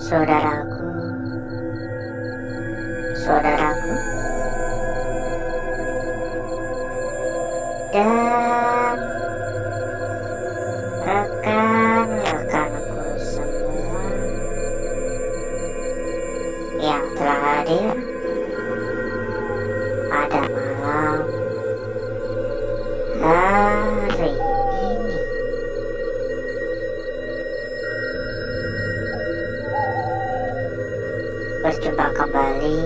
Saudaraku, saudaraku, dan rekan-rekanku semua yang telah hadir pada malam hari ini. Berjumpa kembali,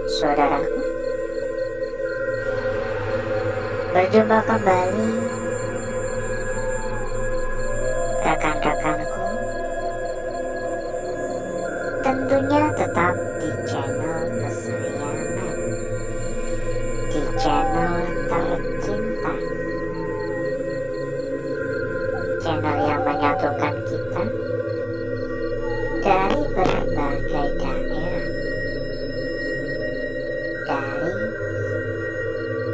saudaraku. Berjumpa kembali, rekan-rekanku. Tentunya tetap di channel kesayangan, di channel tercinta, channel yang menyatukan kita dari berbagai daerah, dari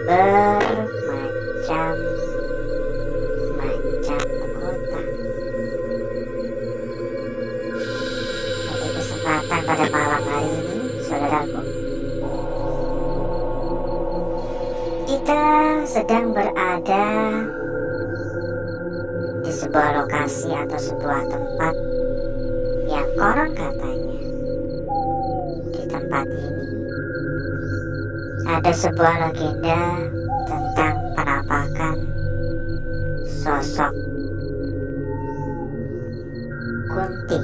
bermacam-macam kota. Pada kesempatan pada malam hari ini, saudaraku, kita sedang berada di sebuah lokasi atau sebuah tempat yang konon katanya di tempat ini ada sebuah legenda tentang penampakan sosok Kunti.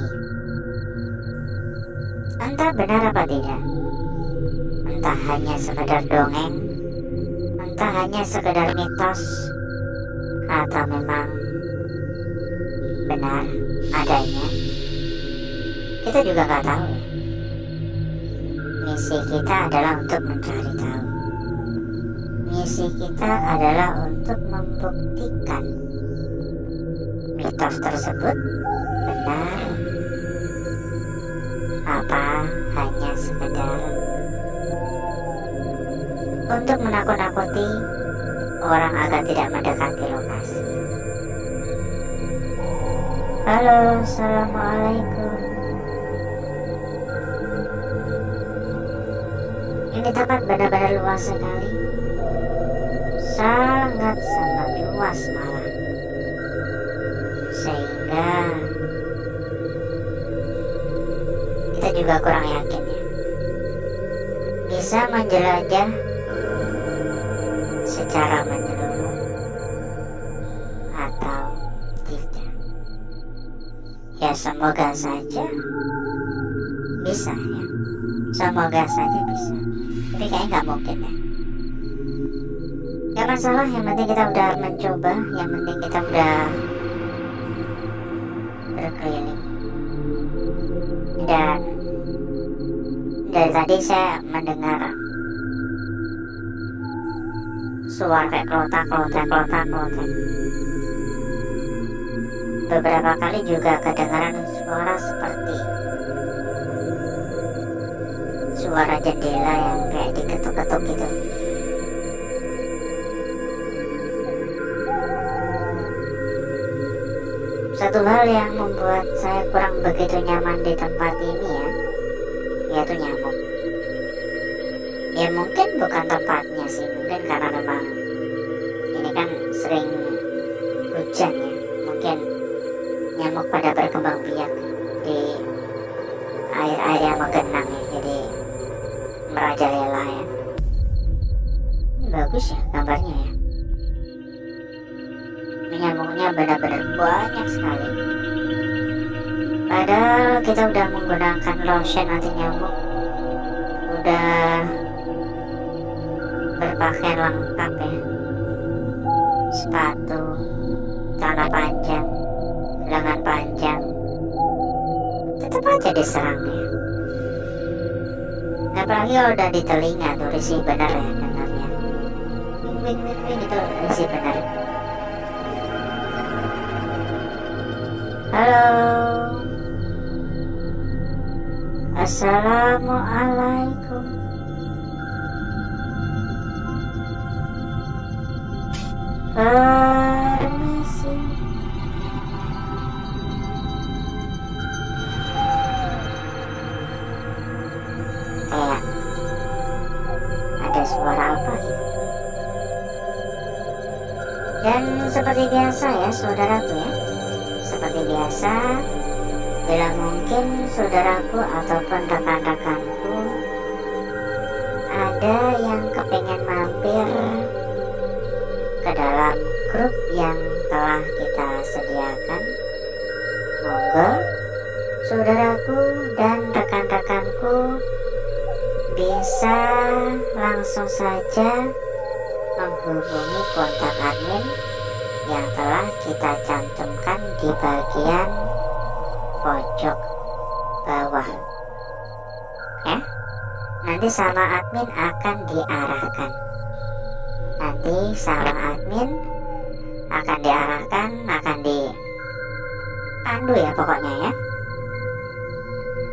Entah benar apa tidak, entah hanya sekedar dongeng, entah hanya sekedar mitos, atau memang benar adanya, kita juga nggak tahu ya. Misi kita adalah untuk mencari tahu. Misi kita adalah untuk membuktikan mitos tersebut benar apa hanya sekedar untuk menakut-nakuti orang agar tidak mendekati lokasi. Halo, assalamualaikum. Ini tempat benar-benar luas sekali, sangat-sangat luas malah, sehingga kita juga kurang yakin ya bisa menjelajah secara menyeluruh atau tidak. Ya semoga saja bisa ya, semoga saja bisa. Tapi kayaknya nggak mungkin ya. Gak masalah, yang penting kita udah mencoba, yang penting kita udah berkeliling. Dan dari tadi saya mendengar suara kayak klotak. Beberapa kali juga kedengaran suara seperti suara jendela yang kayak diketuk-ketuk gitu. Satu hal yang membuat saya kurang begitu nyaman di tempat ini ya, yaitu nyamuk. Ya mungkin bukan tempatnya sih, mungkin karena memang ini kan sering hujan ya, mungkin nyamuk pada berkembang biak di air-air yang menggenang ya, jadi merajalela ya. Ini bagus ya gambarnya ya. Nyamuknya benar-benar banyak sekali. Padahal kita udah menggunakan lotion anti nyamuk, udah berpakaian lengkap ya, sepatu, celana panjang, lengan panjang, tetap aja diserang ya. Apalagi kalau udah di telinga tuh risih bener ya dengarnya. Wing itu risih bener. Halo, assalamualaikum. Permisi. Dan seperti biasa ya saudaraku ya, seperti biasa, bila mungkin saudaraku ataupun rekan-rekanku ada yang kepengen mampir ke dalam grup yang telah kita sediakan, monggo saudaraku dan rekan-rekanku bisa langsung saja menghubungi kontak admin yang telah kita cantumkan di bagian pojok bawah ya. Nanti sama admin akan diarahkan, akan dipandu ya pokoknya ya.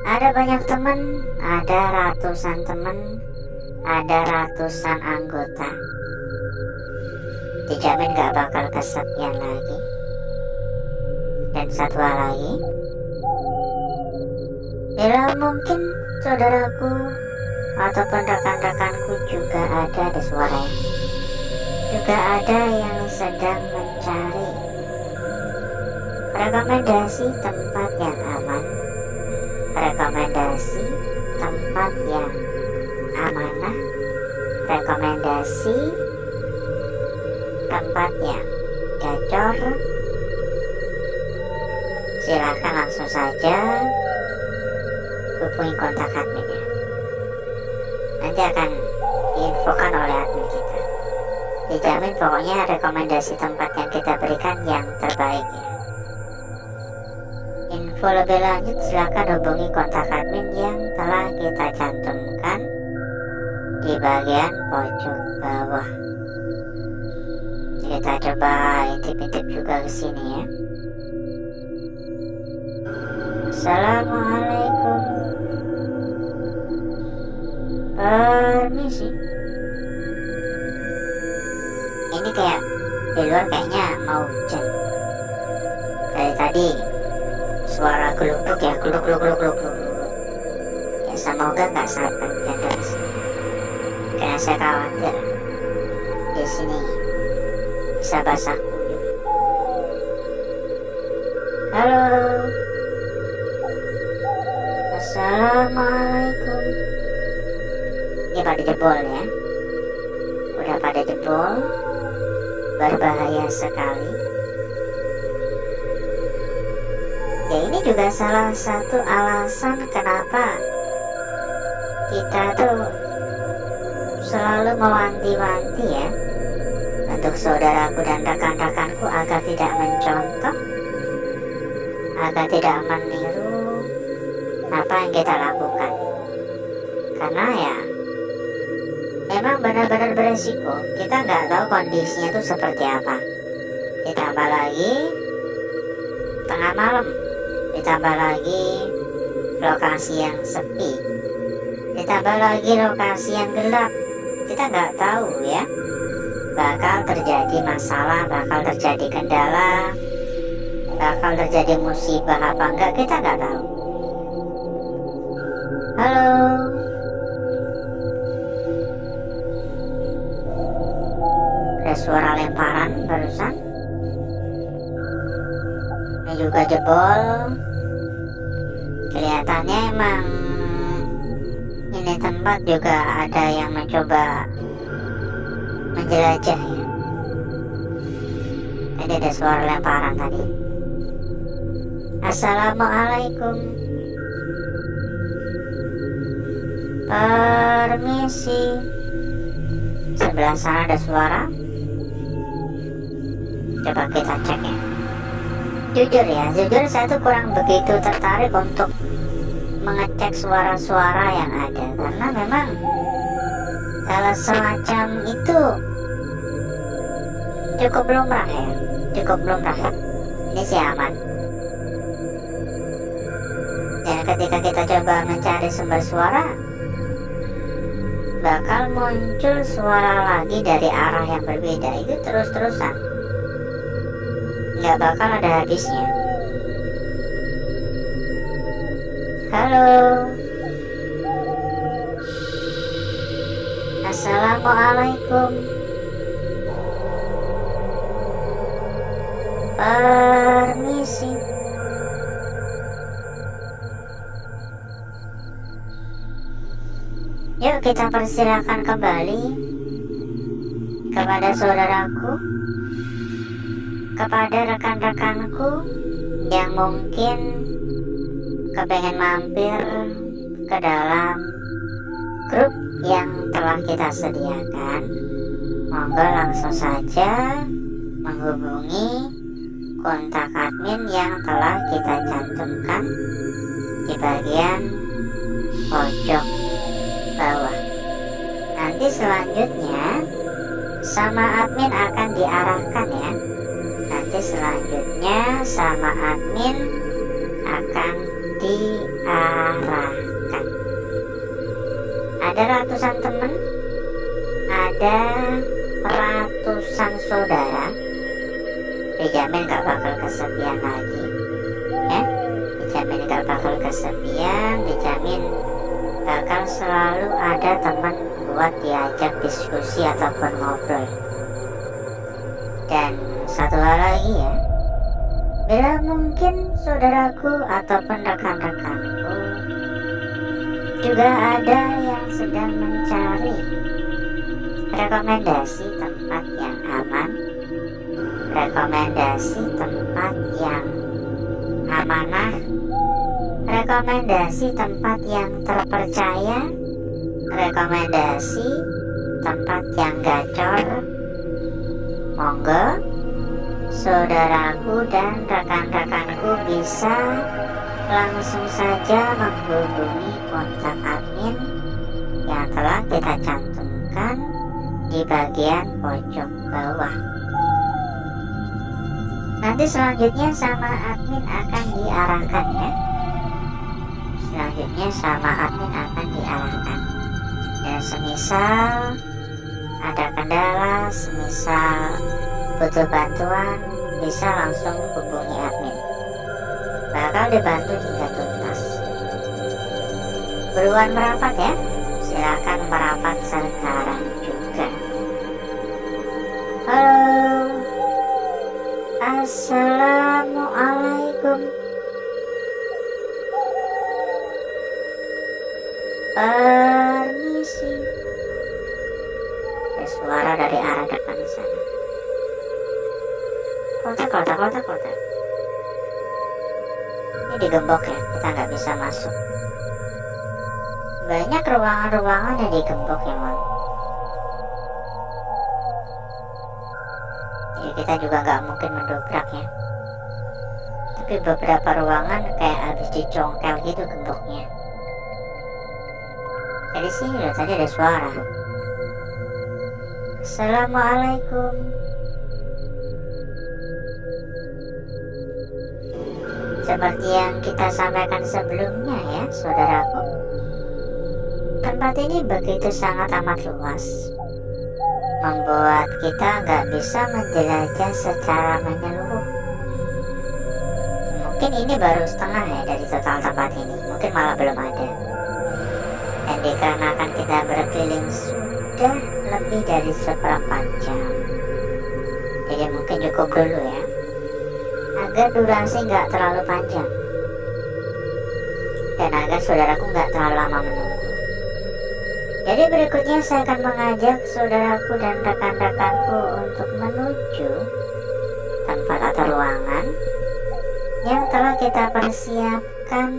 Ada banyak teman, ada ratusan teman, ada ratusan anggota, dijamin gak bakal kesepian lagi. Dan satu hal lagi, bila mungkin saudaraku ataupun rekan-rekanku juga ada di suara, juga ada yang sedang mencari rekomendasi tempat yang aman, rekomendasi tempat yang amanah, rekomendasi tempat yang gacor, silahkan langsung saja hubungi kontak admin ya. Nanti akan diinfokan oleh admin kita. Dijamin pokoknya rekomendasi tempat yang kita berikan yang terbaik ya. Info lebih lanjut silahkan hubungi kontak admin yang telah kita cantumkan di bagian pojok bawah. Kita coba intip-intip juga ke sini ya. Assalamualaikum. Permisi. Ini kayak di luar kayaknya mau hujan. Dari tadi suara geluduk ya, geluduk. Ya semoga nggak sampai hujan dari sini. Karena saya khawatir di sini bisa basah kuyup. Halo. Assalamualaikum. Ini pada jebol ya. Udah pada jebol. Berbahaya sekali. Ya ini juga salah satu alasan kenapa kita tuh selalu mewanti-wanti ya, untuk saudaraku dan rekan-rekanku agar tidak mencontoh, agar tidak meniru apa yang kita lakukan. Karena ya memang benar-benar beresiko. Kita nggak tahu kondisinya itu seperti apa. Ditambah lagi tengah malam, ditambah lagi lokasi yang sepi, ditambah lagi lokasi yang gelap. Kita nggak tahu ya, bakal terjadi masalah, bakal terjadi kendala, bakal terjadi musibah apa enggak, kita nggak tahu. Halo. Ada suara lemparan barusan. Ini juga jebol. Kelihatannya emang ini tempat juga ada yang mencoba menjelajah ya. Tadi ada suara lemparan tadi. Assalamualaikum. Permisi. Sebelah sana ada suara. Coba kita cek ya. Jujur saya tuh kurang begitu tertarik untuk mengecek suara-suara yang ada, karena memang kalau semacam itu cukup lumrah ya, ini sih aman. Dan ketika kita coba mencari sumber suara, bakal muncul suara lagi dari arah yang berbeda. Itu terus-terusan, nggak bakal ada habisnya. Halo. Assalamualaikum. Permisi. Yuk kita persilakan kembali kepada saudaraku, kepada rekan-rekanku yang mungkin kepengen mampir ke dalam grup yang telah kita sediakan. Monggo langsung saja menghubungi kontak admin yang telah kita cantumkan di bagian pojok bawah. Nanti selanjutnya sama admin akan diarahkan ya. Nanti selanjutnya sama admin akan diarahkan. Ada ratusan teman, ada ratusan saudara. Dijamin gak bakal kesepian lagi ya. Dijamin gak bakal kesepian, dijamin bakal selalu ada teman buat diajak diskusi ataupun ngobrol. Dan satu hal lagi ya, bila mungkin saudaraku ataupun rekan-rekanku juga ada yang sedang mencari rekomendasi tempat yang aman, rekomendasi tempat yang amanah, rekomendasi tempat yang terpercaya, rekomendasi tempat yang gacor, monggo saudaraku dan rekan-rekanku bisa langsung saja menghubungi kontak admin yang telah kita cantumkan di bagian pojok bawah. Nanti selanjutnya sama admin akan diarahkan ya. Selanjutnya sama admin akan diarahkan. Dan semisal ada kendala, semisal butuh bantuan, bisa langsung hubungi admin. Bakal dibantu hingga tuntas. Buruan merapat ya. Silakan merapat sekarang juga. Halo. Assalamualaikum. Permisi. Ada suara dari arah depan sana. Kotak. Ini digembok ya, kita nggak bisa masuk. Banyak ruangan-ruangan yang digembok ya Mon. Jadi kita juga nggak mungkin mendobrak ya. Tapi beberapa ruangan kayak habis dicongkel gitu gemboknya. Dari sini loh, tadi ada suara. Assalamualaikum. Seperti yang kita sampaikan sebelumnya ya saudaraku, tempat ini begitu sangat amat luas, membuat kita nggak bisa menjelajah secara menyeluruh. Mungkin ini baru setengah ya dari total tempat ini, mungkin malah belum ada. Dan dikarenakan kita berkeliling sudah lebih dari seperempat jam, jadi mungkin cukup dulu ya, agar durasi nggak terlalu panjang dan agar saudaraku nggak terlalu lama menunggu. Jadi berikutnya saya akan mengajak saudaraku dan rekan-rekanku untuk menuju tempat atau ruangan yang telah kita persiapkan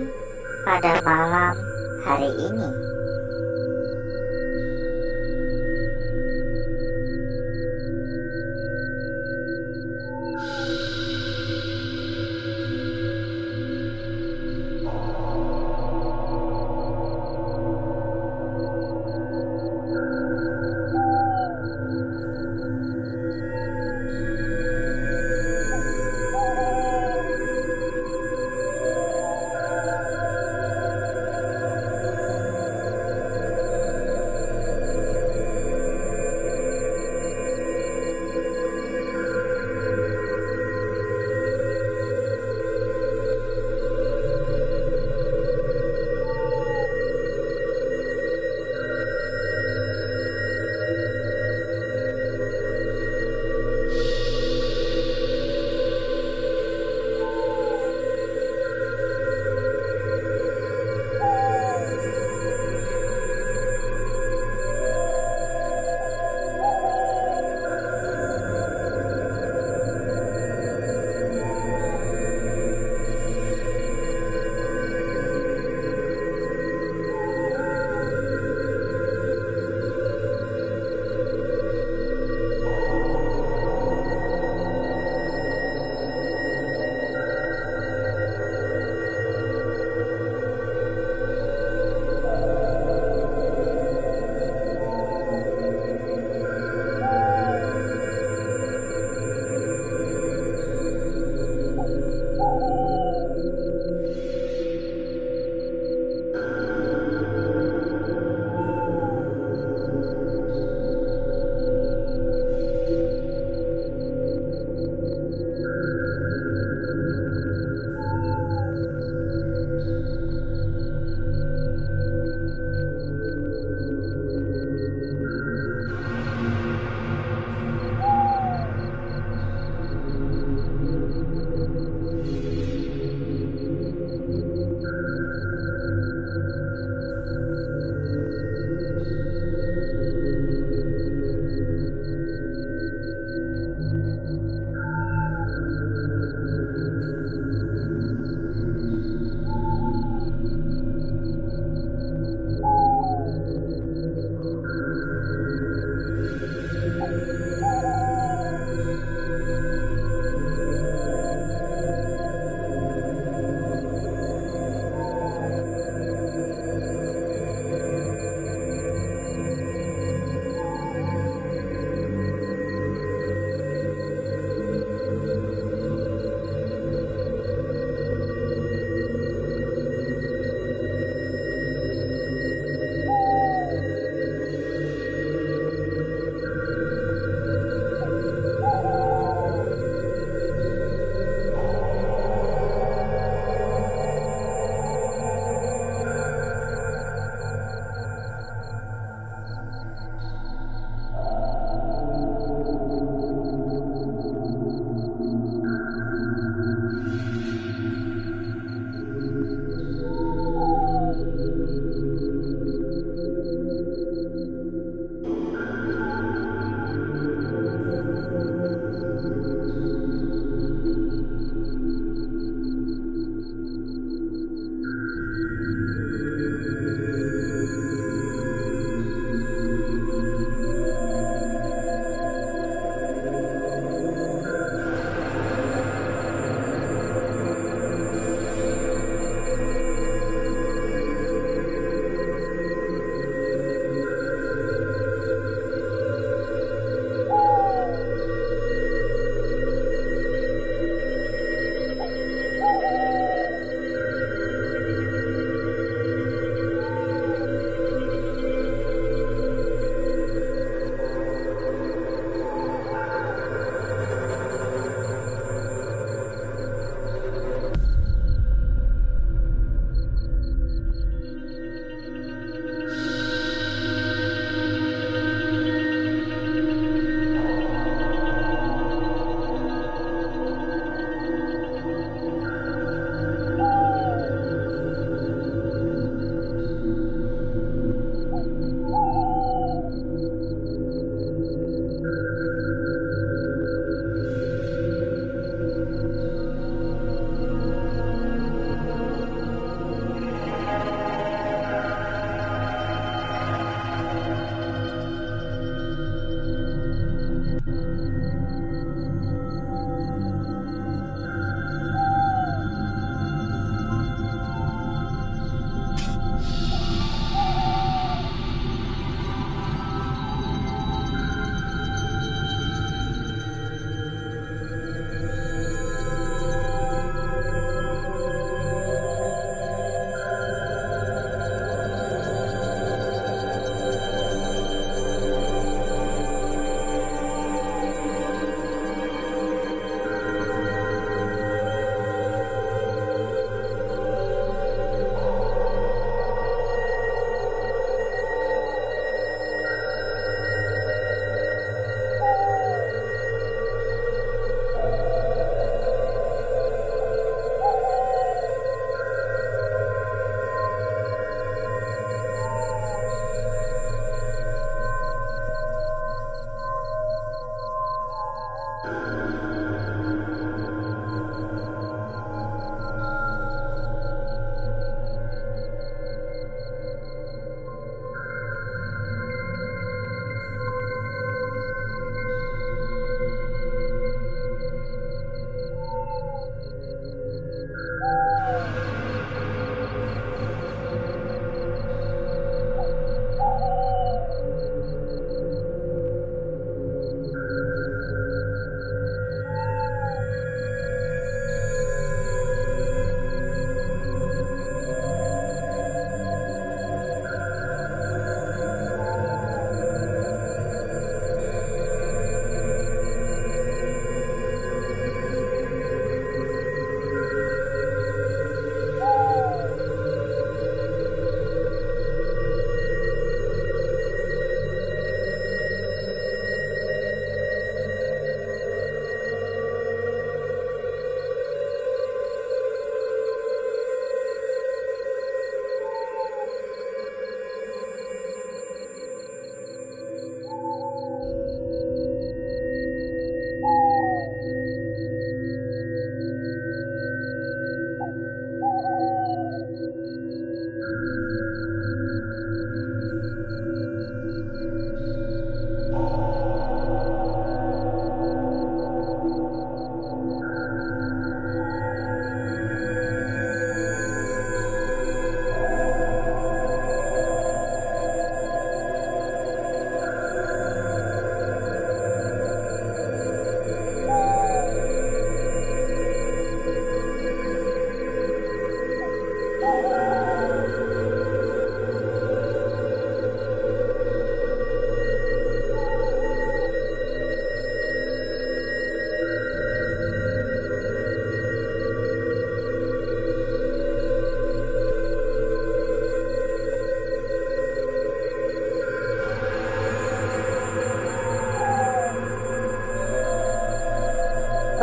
pada malam hari ini.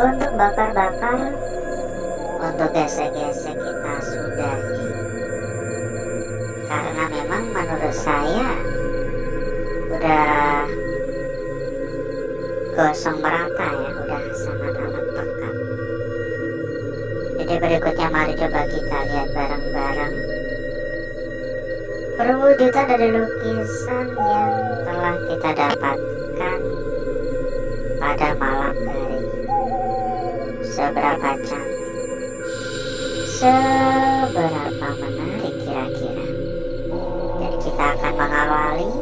Untuk bakar-bakar, untuk gesek-gesek kita sudahi, karena memang menurut saya udah gosong merata ya, udah sangat amat pekat. Jadi berikutnya mari coba kita lihat bareng-bareng perwujudan dari lukisan yang telah kita dapatkan pada malam hari ini. Seberapa cantik, seberapa menarik kira-kira. Dan kita akan mengawali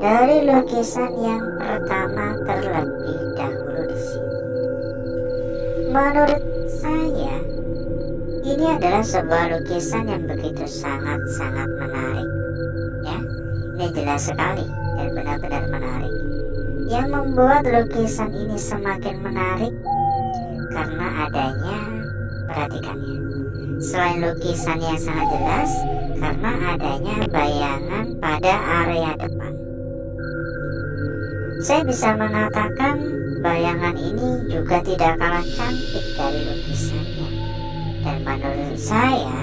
dari lukisan yang pertama terlebih dahulu di sini. Menurut saya, ini adalah sebuah lukisan yang begitu sangat-sangat menarik. Ya, ini jelas sekali dan benar-benar menarik. Yang membuat lukisan ini semakin menarik karena adanya, perhatikan ya, selain lukisan yang sangat jelas, karena adanya bayangan pada area depan. Saya bisa mengatakan bayangan ini juga tidak kalah cantik dari lukisannya. Dan menurut saya,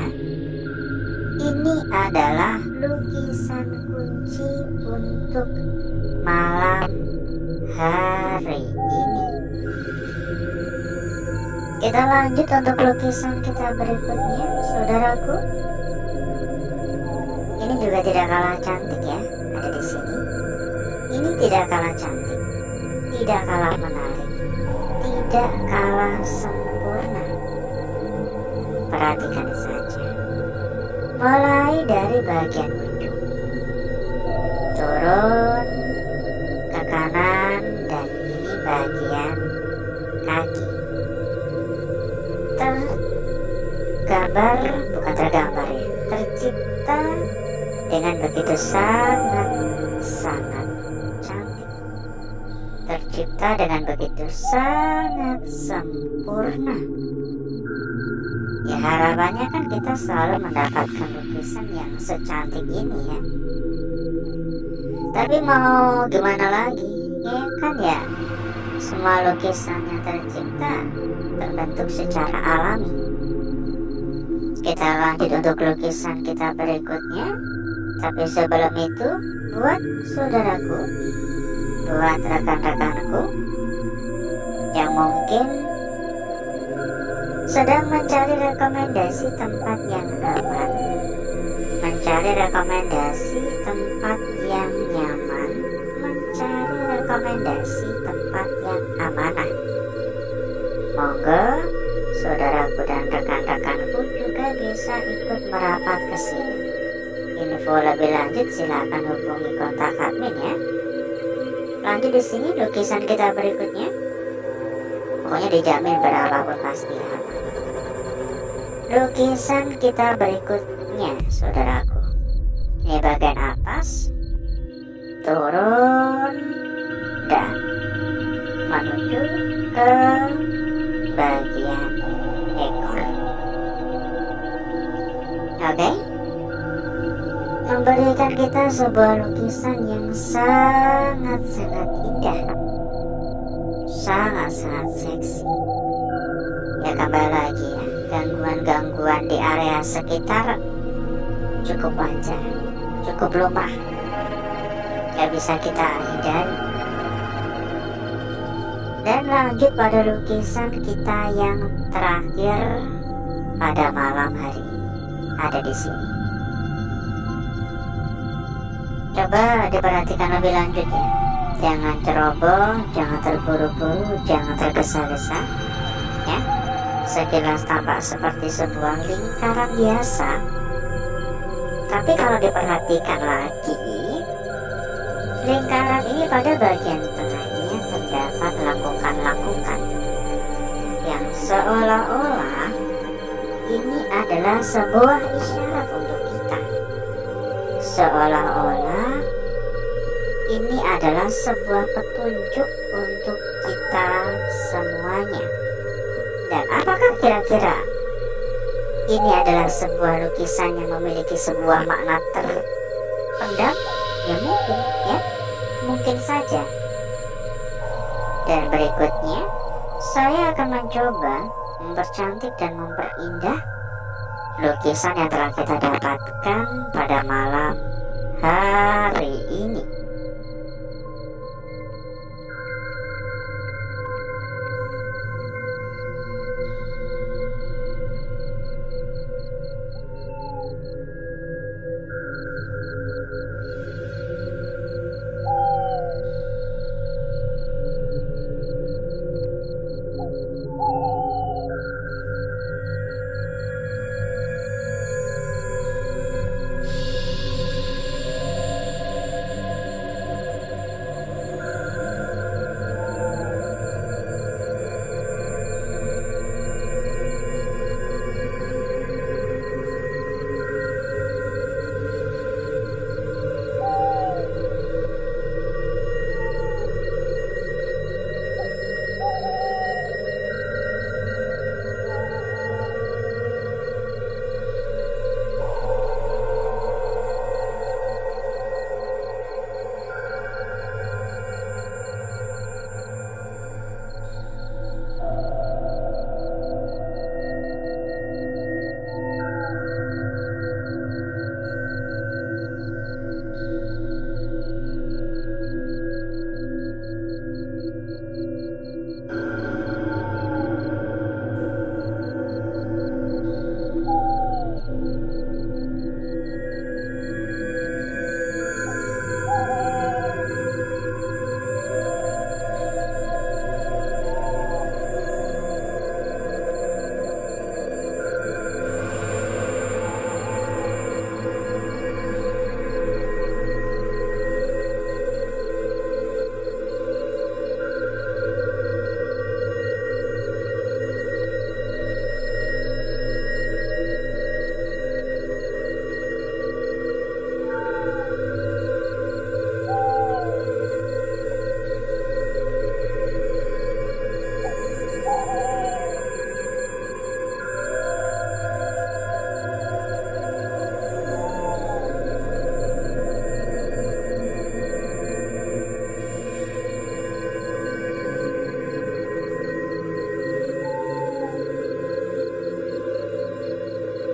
ini adalah lukisan kunci untuk malam hari ini. Kita lanjut untuk lukisan kita berikutnya, saudaraku. Ini juga tidak kalah cantik ya, ada di sini. Ini tidak kalah cantik, tidak kalah menarik, tidak kalah sempurna. Perhatikan saja, mulai dari bagian ujung, turun ke kanan, dan ini bagian kaki. Tercipta dengan begitu sangat cantik, tercipta dengan begitu sangat sempurna. Ya, harapannya kan kita selalu mendapatkan lukisan yang secantik ini ya. Tapi mau gimana lagi, ya kan ya, semua lukisan yang tercipta terbentuk secara alami. Kita lanjut untuk lukisan kita berikutnya. Tapi sebelum itu, buat saudaraku, buat rekan-rekanku, yang mungkin sedang mencari rekomendasi tempat yang aman, mencari rekomendasi tempat yang nyaman, mencari rekomendasi tempat yang amanah. Monggo saudaraku dan rekan-rekanku juga bisa ikut merapat ke sini. Info lebih lanjut silakan hubungi kontak admin ya. Lanjut di sini lukisan kita berikutnya. Pokoknya dijamin berapapun pasti aman. Lukisan kita berikutnya saudaraku. Ini bagian atas, turun dan menuju ke bagian ekor. Oke, memberikan kita sebuah lukisan yang sangat-sangat indah, sangat-sangat seksi. Ya kembali lagi ya, gangguan-gangguan di area sekitar cukup wajar, cukup lumrah, gak bisa kita hindari. Dan lanjut pada lukisan kita yang terakhir pada malam hari ini, ada di sini. Coba diperhatikan lebih lanjut ya. Jangan ceroboh, jangan terburu-buru, jangan tergesa-gesa ya. Sekilas tampak seperti sebuah lingkaran biasa, tapi kalau diperhatikan lagi, lingkaran ini pada bagian tengahnya terdapat lakukan-lakukan yang seolah-olah ini adalah sebuah isyarat untuk kita, seolah-olah ini adalah sebuah petunjuk untuk kita semuanya. Dan apakah kira-kira ini adalah sebuah lukisan yang memiliki sebuah makna terpendam? Ya mungkin ya, mungkin saja. Dan berikutnya saya akan mencoba mempercantik dan memperindah lukisan yang telah kita dapatkan pada malam hari ini.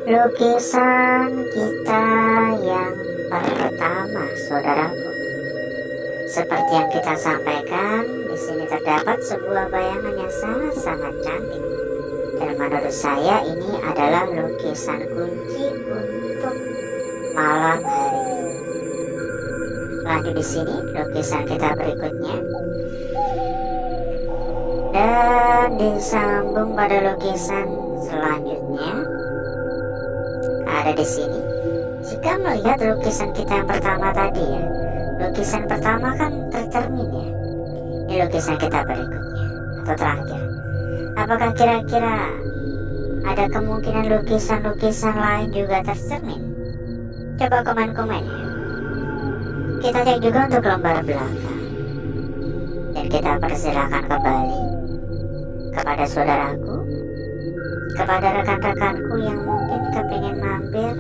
Lukisan kita yang pertama, saudaraku, Seperti yang kita sampaikan, di sini terdapat sebuah bayangan yang sangat-sangat cantik. Dan menurut saya ini adalah lukisan kunci untuk malam hari ini. Lanjut di sini lukisan kita berikutnya. Dan disambung pada lukisan selanjutnya. Ada di sini. Jika melihat lukisan kita yang pertama tadi ya, lukisan pertama kan tercermin ya. Ini lukisan kita berikutnya atau terakhir. Apakah kira-kira ada kemungkinan lukisan-lukisan lain juga tercermin? Coba komen-komen ya. Kita cek juga untuk lembar belakang. Dan kita persilakan kembali kepada saudaraku, kepada rekan-rekanku yang mungkin kepingin mampir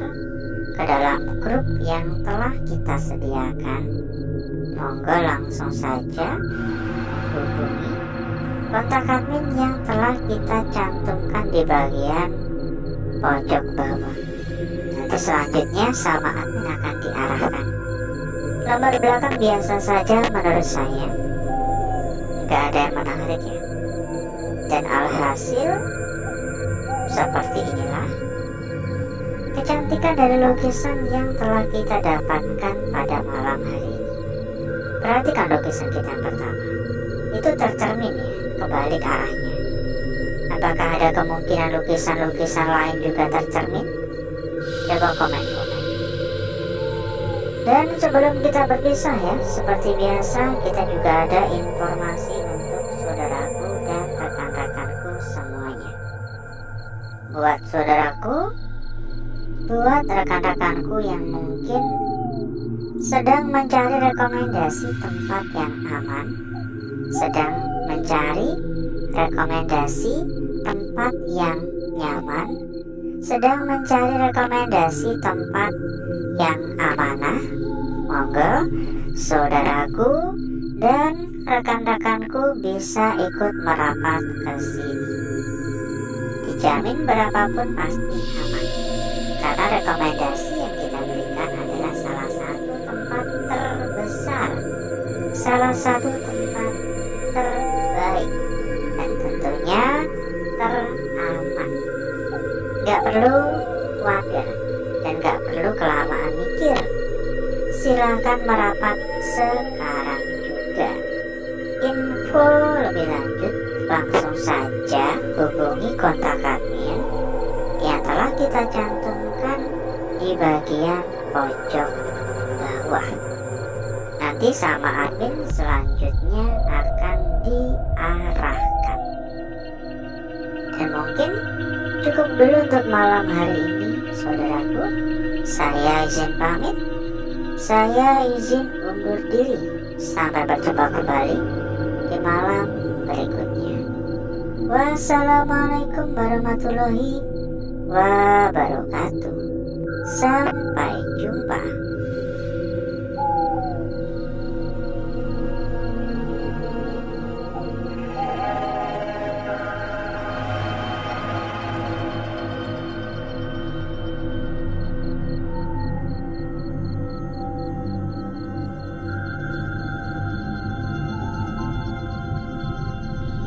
ke dalam grup yang telah kita sediakan. Monggo langsung saja hubungi kontak admin yang telah kita cantumkan di bagian pojok bawah. Nanti selanjutnya sama admin akan diarahkan. Lembar belakang biasa saja menurut saya, gak ada yang menarik ya. Dan alhasil seperti inilah kecantikan dari lukisan yang telah kita dapatkan pada malam hari ini. Perhatikan lukisan kita yang pertama, itu tercermin ya, kebalik arahnya. Apakah ada kemungkinan lukisan-lukisan lain juga tercermin? Coba komen-komen. Dan sebelum kita berpisah ya, seperti biasa kita juga ada informasi untuk saudaraku dan rekan-rekanku semuanya. Buat saudaraku, buat rekan-rekanku yang mungkin sedang mencari rekomendasi tempat yang aman, sedang mencari rekomendasi tempat yang nyaman, sedang mencari rekomendasi tempat yang amanah, monggo saudaraku dan rekan-rekanku bisa ikut merapat ke sini. Dijamin berapapun pasti aman, karena rekomendasi yang kita berikan adalah salah satu tempat terbesar, salah satu tempat terbaik, dan tentunya teraman. Gak perlu khawatir dan gak perlu kelamaan mikir. Silahkan merapat sekarang juga. Info lebih lanjut langsung saja hubungi kontak admin yang telah kita cantumkan di bagian pojok bawah. Nanti sama admin selanjutnya akan diarahkan. Dan mungkin cukup dulu untuk malam hari ini saudaraku. Saya izin pamit, saya izin undur diri. Sampai berjumpa kembali di malam berikutnya. Wassalamualaikum warahmatullahi wabarakatuh. Sampai jumpa.